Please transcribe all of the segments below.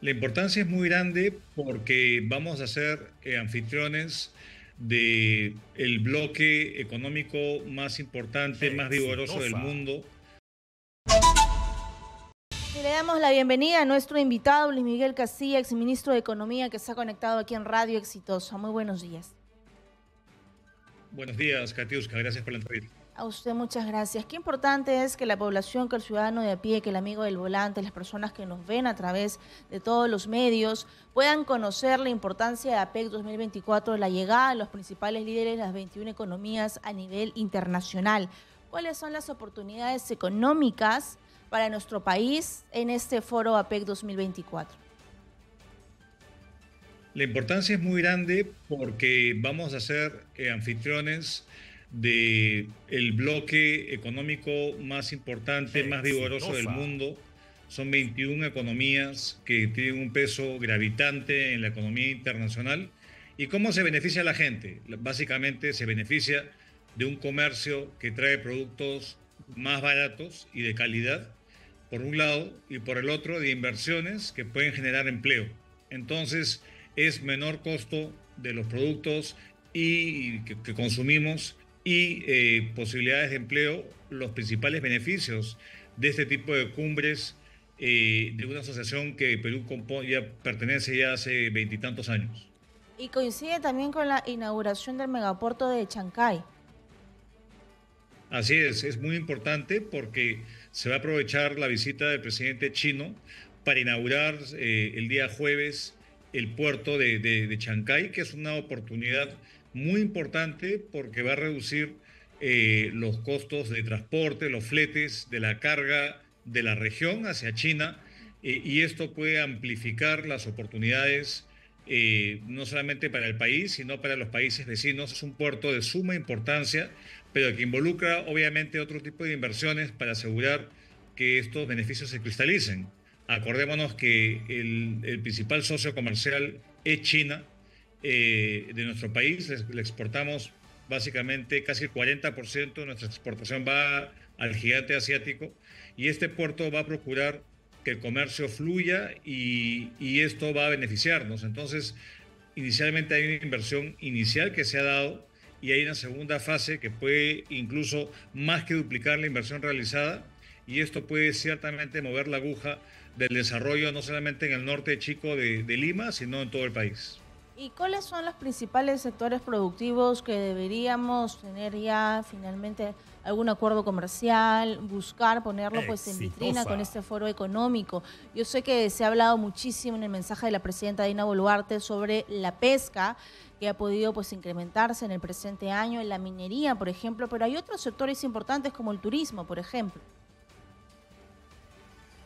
La importancia es muy grande porque vamos a ser anfitriones de el bloque económico más importante, más vigoroso del Exitosa. mundo. Y le damos la bienvenida a nuestro invitado, Luis Miguel Castilla, exministro de Economía, que se ha conectado aquí en Radio Exitosa. Muy buenos días. Buenos días, Katiuska, gracias por la entrevista. A usted muchas gracias. Qué importante es que la población, que el ciudadano de a pie, que el amigo del volante, las personas que nos ven a través de todos los medios, puedan conocer la importancia de APEC 2024, la llegada de los principales líderes de las 21 economías a nivel internacional. ¿Cuáles son las oportunidades económicas para nuestro país en este foro APEC 2024? La importancia es muy grande porque vamos a ser anfitriones de el bloque económico más importante, más vigoroso del Exitosa. mundo. Son 21 economías que tienen un peso gravitante en la economía internacional. ¿Y cómo se beneficia a la gente? Básicamente se beneficia de un comercio que trae productos más baratos y de calidad, por un lado, y por el otro, de inversiones que pueden generar empleo. Entonces, es menor costo de los productos que consumimos y posibilidades de empleo, los principales beneficios de este tipo de cumbres de una asociación que Perú ya pertenece ya hace veintitantos años. Y coincide también con la inauguración del megapuerto de Chancay. Así es muy importante porque se va a aprovechar la visita del presidente chino para inaugurar el día jueves el puerto de Chancay, que es una oportunidad muy importante porque va a reducir los costos de transporte, los fletes de la carga de la región hacia China, y esto puede amplificar las oportunidades no solamente para el país, sino para los países vecinos. Es un puerto de suma importancia, pero que involucra obviamente otro tipo de inversiones para asegurar que estos beneficios se cristalicen. Acordémonos que el principal socio comercial es China de nuestro país. Le exportamos básicamente casi el 40% de nuestra exportación va al gigante asiático, y este puerto va a procurar que el comercio fluya y esto va a beneficiarnos. Entonces, inicialmente hay una inversión inicial que se ha dado y hay una segunda fase que puede incluso más que duplicar la inversión realizada, y esto puede ciertamente mover la aguja del desarrollo no solamente en el norte chico de Lima, sino en todo el país. ¿Y cuáles son los principales sectores productivos que deberíamos tener ya finalmente algún acuerdo comercial, buscar ponerlo pues en vitrina con Exitosa. este foro económico? Yo sé que se ha hablado muchísimo en el mensaje de la presidenta Dina Boluarte sobre la pesca, que ha podido pues incrementarse en el presente año, en la minería, por ejemplo, pero hay otros sectores importantes como el turismo, por ejemplo.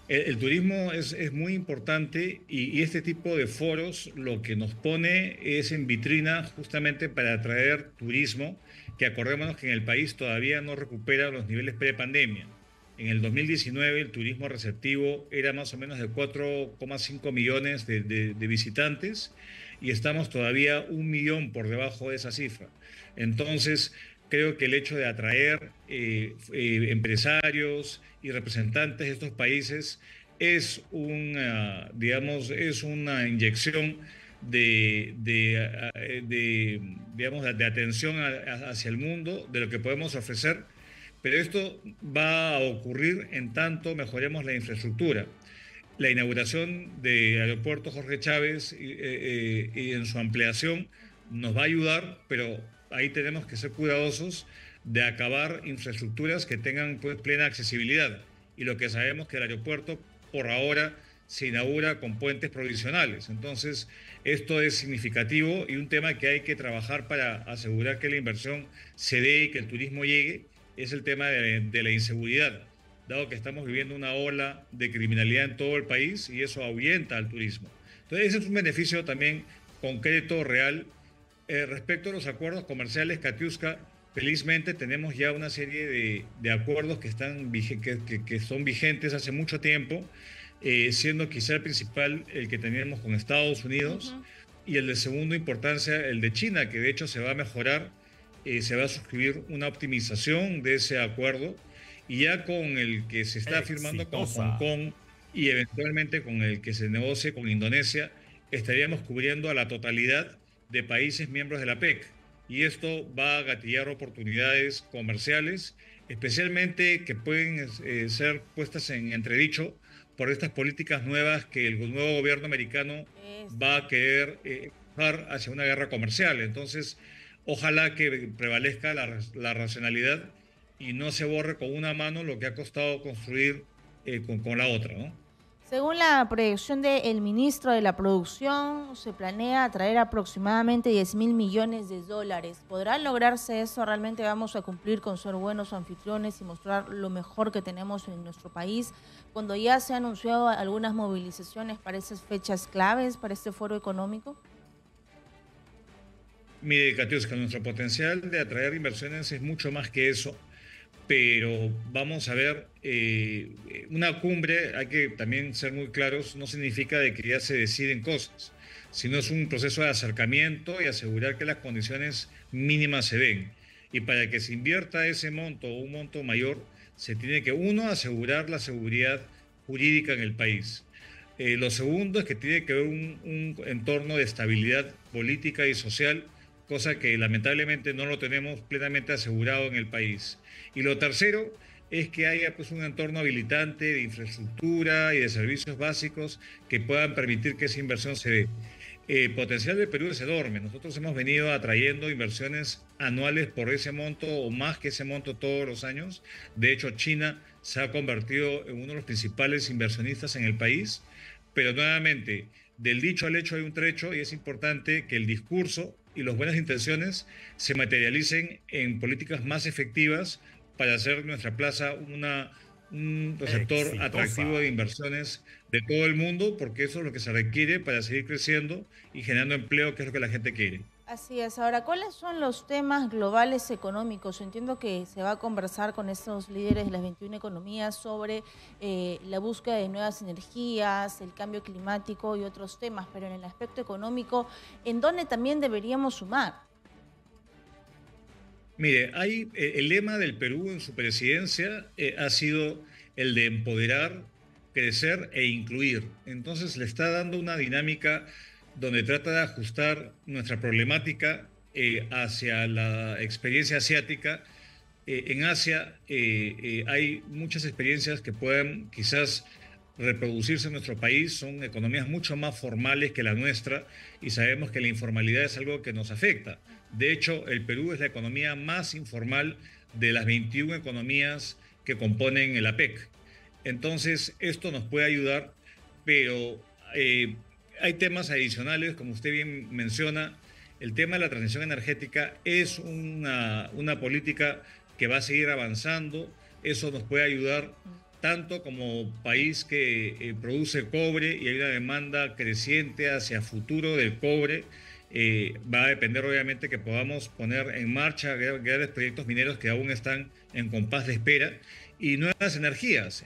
El turismo es muy importante, y este tipo de foros lo que nos pone es en vitrina justamente para atraer turismo, que acordémonos que en el país todavía no recupera los niveles pre-pandemia. En el 2019 el turismo receptivo era más o menos de 4,5 millones de visitantes, y estamos todavía 1 millón por debajo de esa cifra. Entonces, creo que el hecho de atraer empresarios y representantes de estos países es digamos, es una inyección digamos, de atención hacia el mundo, de lo que podemos ofrecer, pero esto va a ocurrir en tanto mejoremos la infraestructura. La inauguración del aeropuerto Jorge Chávez y en su ampliación nos va a ayudar, pero ahí tenemos que ser cuidadosos de acabar infraestructuras que tengan pues plena accesibilidad. Y lo que sabemos que el aeropuerto por ahora se inaugura con puentes provisionales. Entonces, esto es significativo y un tema que hay que trabajar para asegurar que la inversión se dé y que el turismo llegue, es el tema de la inseguridad, dado que estamos viviendo una ola de criminalidad en todo el país y eso ahuyenta al turismo. Entonces, ese es un beneficio también concreto, real. Respecto a los acuerdos comerciales, Katiuska, felizmente tenemos ya una serie de acuerdos que, que son vigentes hace mucho tiempo, siendo quizá el principal el que teníamos con Estados Unidos, Ujú. y el de segunda importancia el de China, que de hecho se va a mejorar, se va a suscribir una optimización de ese acuerdo, y ya con el que se está firmando con Hong Exitosa. Kong y eventualmente con el que se negocie con Indonesia, estaríamos cubriendo a la totalidad de países miembros de la PEC. Y esto va a gatillar oportunidades comerciales, especialmente que pueden ser puestas en entredicho por estas políticas nuevas que el nuevo gobierno americano va a querer empujar hacia una guerra comercial. Entonces, ojalá que prevalezca la racionalidad y no se borre con una mano lo que ha costado construir con la otra, ¿no? Según la proyección del ministro de la Producción, se planea atraer aproximadamente 10.000 millones de dólares. ¿Podrá lograrse eso? ¿Realmente vamos a cumplir con ser buenos anfitriones y mostrar lo mejor que tenemos en nuestro país? Cuando ya se han anunciado algunas movilizaciones para esas fechas claves, para este foro económico. Mire, Katiuska, nuestro potencial de atraer inversiones es mucho más que eso, pero vamos a ver, una cumbre, hay que también ser muy claros, no significa de que ya se deciden cosas, sino es un proceso de acercamiento y asegurar que las condiciones mínimas se den. Y para que se invierta ese monto o un monto mayor, se tiene que, uno, asegurar la seguridad jurídica en el país. Lo segundo es que tiene que haber un entorno de estabilidad política y social, cosa que lamentablemente no lo tenemos plenamente asegurado en el país. Y lo tercero es que haya pues un entorno habilitante de infraestructura y de servicios básicos que puedan permitir que esa inversión se dé. El potencial de Perú es enorme. Nosotros hemos venido atrayendo inversiones anuales por ese monto o más que ese monto todos los años. De hecho, China se ha convertido en uno de los principales inversionistas en el país. Pero nuevamente, del dicho al hecho hay un trecho y es importante que el discurso y las buenas intenciones se materialicen en políticas más efectivas para hacer nuestra plaza un receptor atractivo de inversiones de todo el mundo, porque eso es lo que se requiere para seguir creciendo y generando empleo, que es lo que la gente quiere. Así es. Ahora, ¿cuáles son los temas globales económicos? Entiendo que se va a conversar con estos líderes de las 21 economías sobre la búsqueda de nuevas energías, el cambio climático y otros temas, pero en el aspecto económico, ¿en dónde también deberíamos sumar? Mire, el lema del Perú en su presidencia ha sido el de empoderar, crecer e incluir. Entonces le está dando una dinámica donde trata de ajustar nuestra problemática hacia la experiencia asiática. En Asia hay muchas experiencias que pueden quizás reproducirse en nuestro país, son economías mucho más formales que la nuestra y sabemos que la informalidad es algo que nos afecta. De hecho, el Perú es la economía más informal de las 21 economías que componen el APEC. Entonces, esto nos puede ayudar, pero hay temas adicionales, como usted bien menciona. El tema de la transición energética es una política que va a seguir avanzando. Eso nos puede ayudar tanto como país que produce cobre y hay una demanda creciente hacia futuro del cobre. Va a depender obviamente que podamos poner en marcha grandes proyectos mineros que aún están en compás de espera y nuevas energías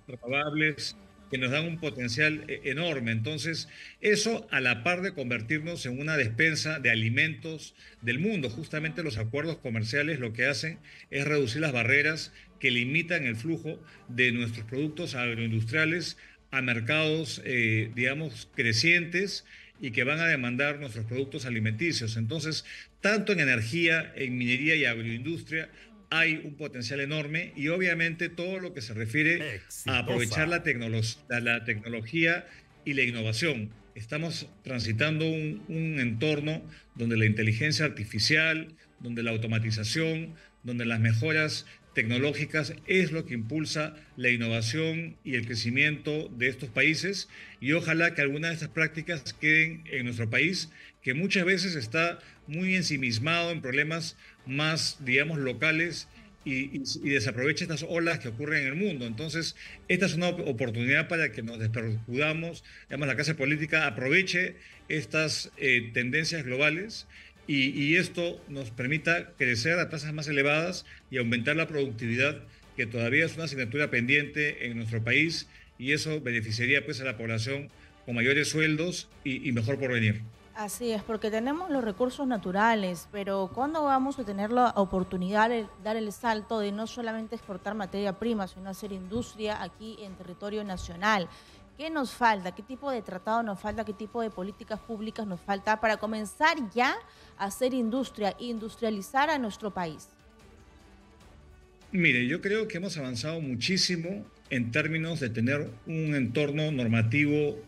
renovables que nos dan un potencial enorme. Entonces, eso a la par de convertirnos en una despensa de alimentos del mundo. Justamente los acuerdos comerciales lo que hacen es reducir las barreras que limitan el flujo de nuestros productos agroindustriales a mercados, digamos, crecientes y que van a demandar nuestros productos alimenticios. Entonces, tanto en energía, en minería y agroindustria, hay un potencial enorme y obviamente todo lo que se refiere a aprovechar la tecnología y la innovación. Estamos transitando un entorno donde la inteligencia artificial, donde la automatización, donde las mejoras tecnológicas es lo que impulsa la innovación y el crecimiento de estos países y ojalá que algunas de estas prácticas queden en nuestro país, que muchas veces está muy ensimismado en problemas más, digamos, locales y desaprovecha estas olas que ocurren en el mundo. Entonces, esta es una oportunidad para que nos desperjudamos, digamos, la clase política aproveche estas tendencias globales y esto nos permita crecer a tasas más elevadas y aumentar la productividad, que todavía es una asignatura pendiente en nuestro país, y eso beneficiaría pues a la población con mayores sueldos y mejor porvenir. Así es, porque tenemos los recursos naturales, pero ¿cuándo vamos a tener la oportunidad de dar el salto de no solamente exportar materia prima, sino hacer industria aquí en territorio nacional? ¿Qué nos falta? ¿Qué tipo de tratado nos falta? ¿Qué tipo de políticas públicas nos falta para comenzar ya a hacer industria, industrializar a nuestro país? Mire, yo creo que hemos avanzado muchísimo en términos de tener un entorno normativo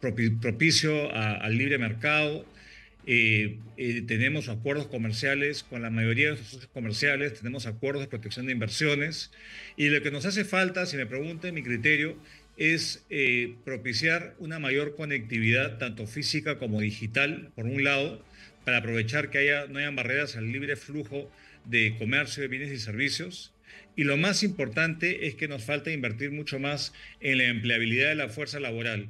propicio al libre mercado. Tenemos acuerdos comerciales con la mayoría de los socios comerciales, tenemos acuerdos de protección de inversiones y lo que nos hace falta, si me preguntan mi criterio, es propiciar una mayor conectividad, tanto física como digital, por un lado, para aprovechar que no hayan barreras al libre flujo de comercio de bienes y servicios. Y lo más importante es que nos falta invertir mucho más en la empleabilidad de la fuerza laboral.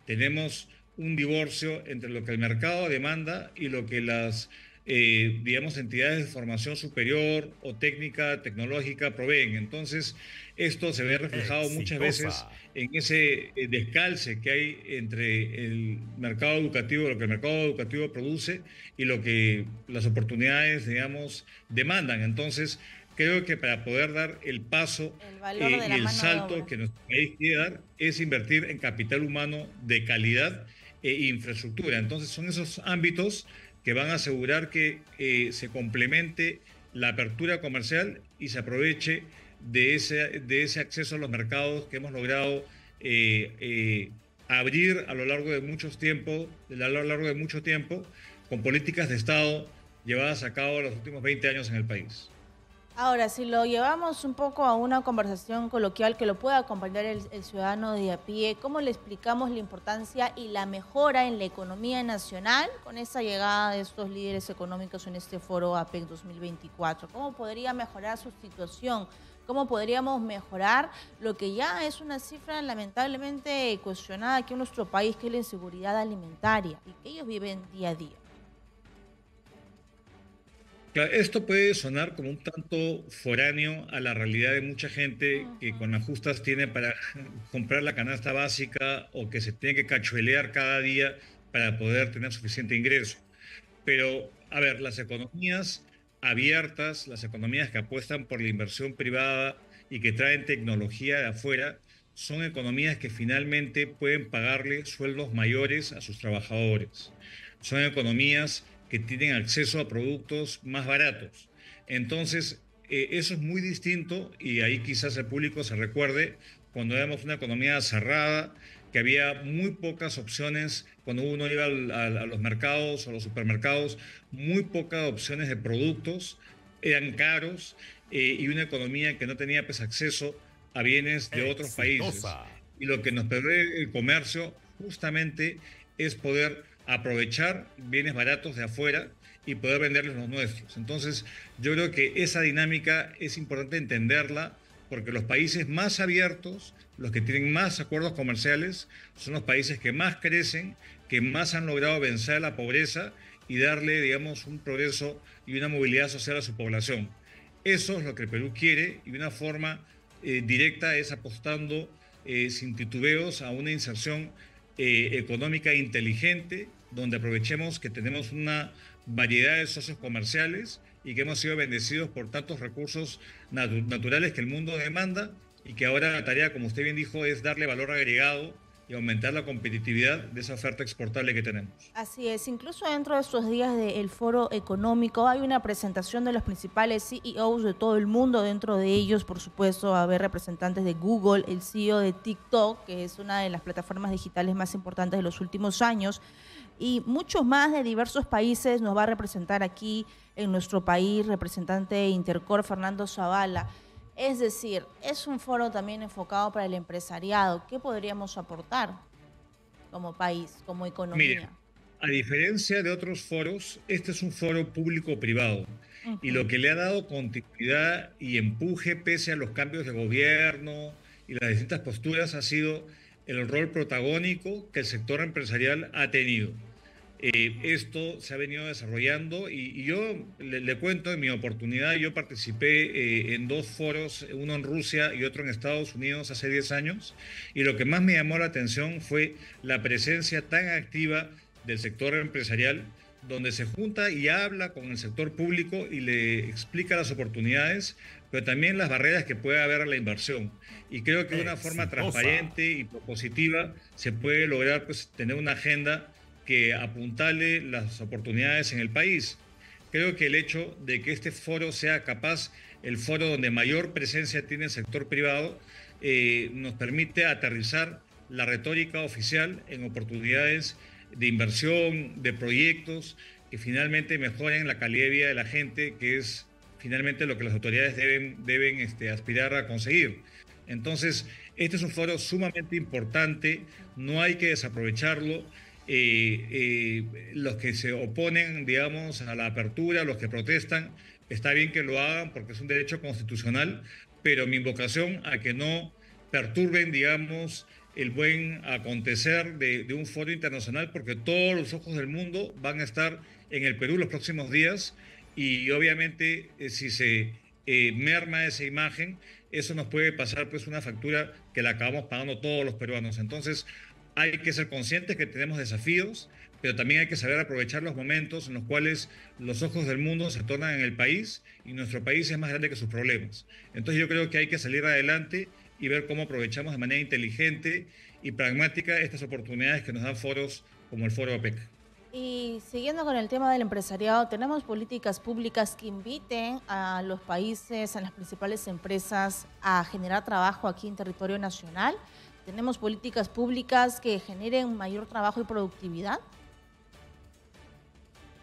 Tenemos un divorcio entre lo que el mercado demanda y lo que las, digamos, entidades de formación superior o técnica, tecnológica proveen. Entonces, esto se ve reflejado muchas veces Exitosa. en ese descalce que hay entre el mercado educativo, lo que el mercado educativo produce y lo que las oportunidades, digamos, demandan. Entonces, creo que para poder dar el paso El valor de y la el mano de salto obra. que nuestro país quiere dar es invertir en capital humano de calidad e infraestructura. Entonces son esos ámbitos que van a asegurar que se complemente la apertura comercial y se aproveche de ese acceso a los mercados que hemos logrado abrir a lo largo de a lo largo de mucho tiempo, con políticas de Estado llevadas a cabo en los últimos 20 años en el país. Ahora, si lo llevamos un poco a una conversación coloquial que lo pueda acompañar el ciudadano de a pie, ¿cómo le explicamos la importancia y la mejora en la economía nacional con esa llegada de estos líderes económicos en este foro APEC 2024? ¿Cómo podría mejorar su situación? ¿Cómo podríamos mejorar lo que ya es una cifra lamentablemente cuestionada aquí en nuestro país, que es la inseguridad alimentaria y que ellos viven día a día? Claro, esto puede sonar como un tanto foráneo a la realidad de mucha gente que Ujú. con las justas tiene para comprar la canasta básica o que se tiene que cachuelear cada día para poder tener suficiente ingreso. Pero, a ver, las economías abiertas, las economías que apuestan por la inversión privada y que traen tecnología de afuera, son economías que finalmente pueden pagarle sueldos mayores a sus trabajadores. Son economías que tienen acceso a productos más baratos. Entonces, eso es muy distinto y ahí quizás el público se recuerde cuando éramos una economía cerrada, que había muy pocas opciones cuando uno iba a los mercados o a los supermercados, muy pocas opciones de productos, eran caros y una economía que no tenía pues, acceso a bienes de otros países. Exitosa. Y lo que nos permite el comercio justamente es poder aprovechar bienes baratos de afuera y poder venderles los nuestros. Entonces, yo creo que esa dinámica es importante entenderla porque los países más abiertos, los que tienen más acuerdos comerciales, son los países que más crecen, que más han logrado vencer a la pobreza y darle, digamos, un progreso y una movilidad social a su población. Eso es lo que el Perú quiere y una forma directa es apostando sin titubeos a una inserción económica inteligente, donde aprovechemos que tenemos una variedad de socios comerciales y que hemos sido bendecidos por tantos recursos naturales que el mundo demanda y que ahora la tarea, como usted bien dijo, es darle valor agregado y aumentar la competitividad de esa oferta exportable que tenemos. Así es, incluso dentro de estos días del foro económico hay una presentación de los principales CEOs de todo el mundo. Dentro de ellos, por supuesto, va a haber representantes de Google, el CEO de TikTok, que es una de las plataformas digitales más importantes de los últimos años, y muchos más de diversos países. Nos va a representar aquí en nuestro país, representante de Intercor, Fernando Zavala. Es decir, es un foro también enfocado para el empresariado. ¿Qué podríamos aportar como país, como Mire, economía? a diferencia de otros foros, este es un foro público-privado y lo Ujú. que le ha dado continuidad y empuje pese a los cambios de gobierno y las distintas posturas ha sido el rol protagónico que el sector empresarial ha tenido. Esto se ha venido desarrollando y yo le cuento, en mi oportunidad, yo participé en dos foros, uno en Rusia y otro en Estados Unidos hace 10 años, y lo que más me llamó la atención fue la presencia tan activa del sector empresarial, donde se junta y habla con el sector público y le explica las oportunidades, pero también las barreras que puede haber a la inversión. Y creo que de una forma transparente y propositiva se puede lograr, pues, tener una agenda que apuntale las oportunidades en el país. Creo que el hecho de que este foro sea capaz, el foro donde mayor presencia tiene el sector privado, nos permite aterrizar la retórica oficial en oportunidades de inversión, de proyectos que finalmente mejoren la calidad de vida de la gente, que es finalmente lo que las autoridades deben aspirar a conseguir. Entonces, este es un foro sumamente importante, no hay que desaprovecharlo. Los que se oponen, digamos, a la apertura, los que protestan, está bien que lo hagan porque es un derecho constitucional, pero mi invocación a que no perturben, digamos, el buen acontecer de un foro internacional, porque todos los ojos del mundo van a estar en el Perú los próximos días y obviamente si se merma esa imagen, eso nos puede pasar pues una factura que la acabamos pagando todos los peruanos. Entonces hay que ser conscientes que tenemos desafíos, pero también hay que saber aprovechar los momentos en los cuales los ojos del mundo se tornan en el país y nuestro país es más grande que sus problemas. Entonces yo creo que hay que salir adelante y ver cómo aprovechamos de manera inteligente y pragmática estas oportunidades que nos dan foros como el Foro APEC. Y siguiendo con el tema del empresariado, ¿tenemos políticas públicas que inviten a los países, a las principales empresas a generar trabajo aquí en territorio nacional? ¿Tenemos políticas públicas que generen mayor trabajo y productividad?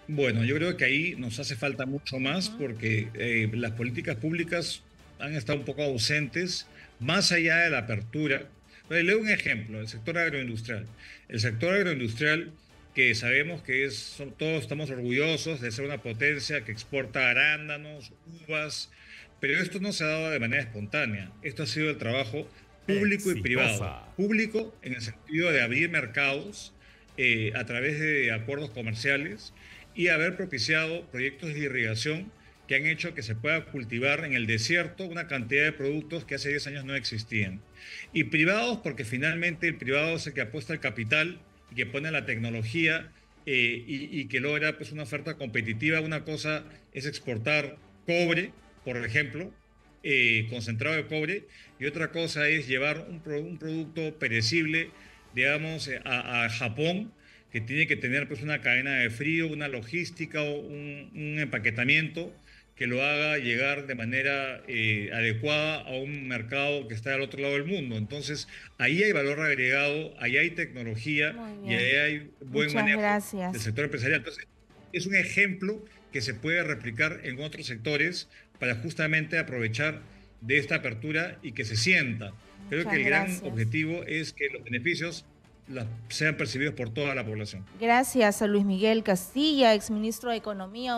Bueno, yo creo que ahí nos hace falta mucho más porque las políticas públicas han estado un poco ausentes, más allá de la apertura. Pero leo un ejemplo, el sector agroindustrial. El sector agroindustrial, que sabemos que todos estamos orgullosos de ser una potencia que exporta arándanos, uvas, pero esto no se ha dado de manera espontánea. Esto ha sido el trabajo público y privado. Público en el sentido de abrir mercados a través de acuerdos comerciales y haber propiciado proyectos de irrigación que han hecho que se pueda cultivar en el desierto una cantidad de productos que hace 10 años no existían. Y privados porque finalmente el privado es el que apuesta el capital y que pone la tecnología y que logra pues, una oferta competitiva. Una cosa es exportar cobre, por ejemplo, concentrado de cobre, y otra cosa es llevar un producto perecible, digamos, a Japón, que tiene que tener pues, una cadena de frío, una logística, un empaquetamiento que lo haga llegar de manera adecuada a un mercado que está al otro lado del mundo. Entonces, ahí hay valor agregado, ahí hay tecnología y ahí hay buen manejo del sector empresarial. Entonces, es un ejemplo que se puede replicar en otros sectores para justamente aprovechar de esta apertura y que se sienta. Creo que el gran objetivo es que los beneficios sean percibidos por toda la población. Gracias a Luis Miguel Castilla, exministro de Economía.